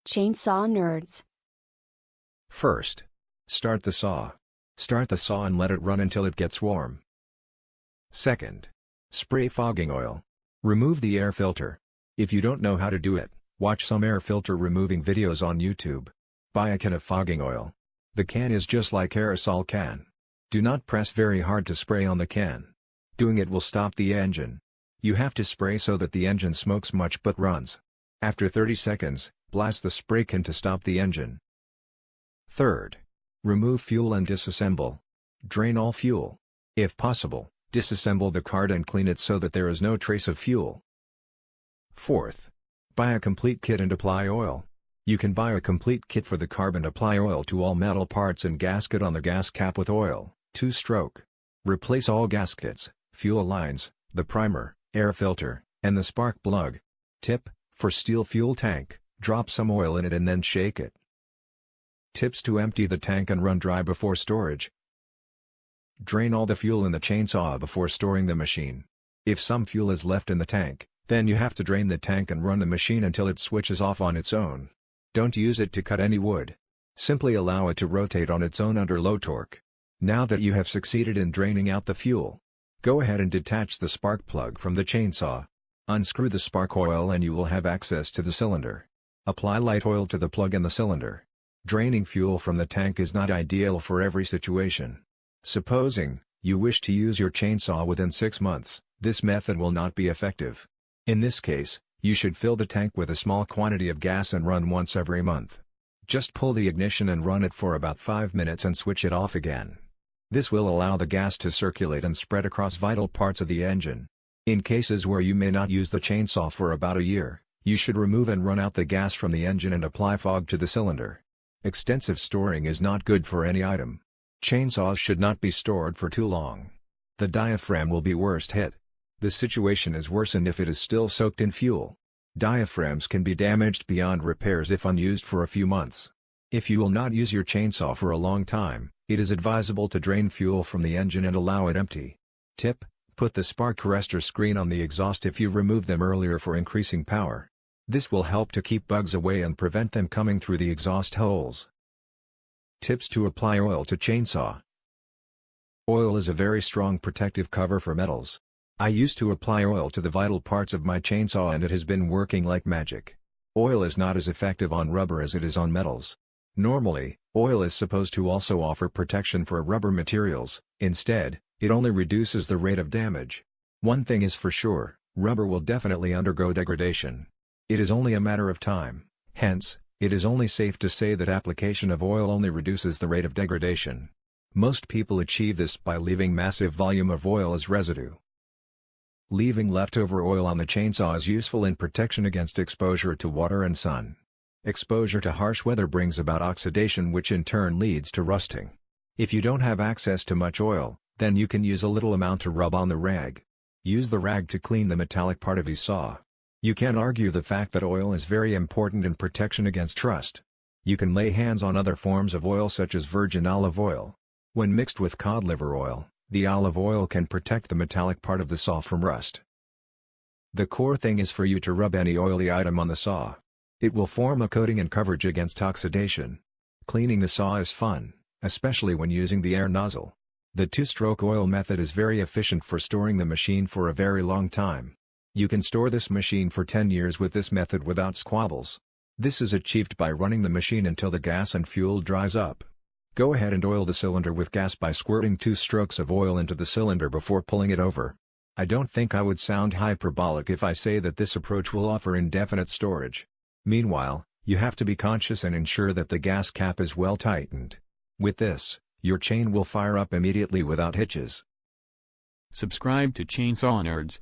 Chainsaw nerds. First, start the saw. Start the saw and let it run until it gets warm. Second, spray fogging oil. Remove the air filter. If you don't know how to do it, watch some air filter removing videos on YouTube. Buy a can of fogging oil. The can is just like aerosol can. Do not press very hard to spray on the can. Doing it will stop the engine. You have to spray so that the engine smokes much but runs. After 30 seconds, blast the spray can to stop the engine. Third, remove fuel and disassemble. Drain all fuel. If possible, disassemble the card and clean it so that there is no trace of fuel. Fourth, buy a complete kit and apply oil. You can buy a complete kit for the carb and apply oil to all metal parts and gasket on the gas cap with oil, 2-stroke. Replace all gaskets, fuel lines, the primer, air filter, and the spark plug. Tip: for steel fuel tank, drop some oil in it and then shake it. Tips to empty the tank and run dry before storage. Drain all the fuel in the chainsaw before storing the machine. If some fuel is left in the tank, then you have to drain the tank and run the machine until it switches off on its own. Don't use it to cut any wood. Simply allow it to rotate on its own under low torque. Now that you have succeeded in draining out the fuel, go ahead and detach the spark plug from the chainsaw. Unscrew the spark oil and you will have access to the cylinder. Apply light oil to the plug in the cylinder. Draining fuel from the tank is not ideal for every situation. Supposing you wish to use your chainsaw within 6 months, this method will not be effective. In this case, you should fill the tank with a small quantity of gas and run once every month. Just pull the ignition and run it for about 5 minutes and switch it off again. This will allow the gas to circulate and spread across vital parts of the engine. In cases where you may not use the chainsaw for about a year, you should remove and run out the gas from the engine and apply fog to the cylinder. Extensive storing is not good for any item. Chainsaws should not be stored for too long. The diaphragm will be worst hit. The situation is worsened if it is still soaked in fuel. Diaphragms can be damaged beyond repairs if unused for a few months. If you will not use your chainsaw for a long time, it is advisable to drain fuel from the engine and allow it empty. Tip: put the spark arrestor screen on the exhaust if you removed them earlier for increasing power. This will help to keep bugs away and prevent them coming through the exhaust holes. Tips to apply oil to chainsaw. Oil is a very strong protective cover for metals. I used to apply oil to the vital parts of my chainsaw and it has been working like magic. Oil is not as effective on rubber as it is on metals. Normally, oil is supposed to also offer protection for rubber materials. Instead, it only reduces the rate of damage. One thing is for sure, rubber will definitely undergo degradation. It is only a matter of time. Hence, it is only safe to say that application of oil only reduces the rate of degradation. Most people achieve this by leaving massive volume of oil as residue. Leaving leftover oil on the chainsaw is useful in protection against exposure to water and sun. Exposure to harsh weather brings about oxidation, which in turn leads to rusting. If you don't have access to much oil, then you can use a little amount to rub on the rag. Use the rag to clean the metallic part of your saw. You can't argue the fact that oil is very important in protection against rust. You can lay hands on other forms of oil such as virgin olive oil. When mixed with cod liver oil, the olive oil can protect the metallic part of the saw from rust. The core thing is for you to rub any oily item on the saw. It will form a coating and coverage against oxidation. Cleaning the saw is fun, especially when using the air nozzle. The 2-stroke oil method is very efficient for storing the machine for a very long time. You can store this machine for 10 years with this method without squabbles. This is achieved by running the machine until the gas and fuel dries up. Go ahead and oil the cylinder with gas by squirting 2 strokes of oil into the cylinder before pulling it over. I don't think I would sound hyperbolic if I say that this approach will offer indefinite storage. Meanwhile, you have to be conscious and ensure that the gas cap is well tightened. With this, your chain will fire up immediately without hitches. Subscribe to Chainsaw Nerds.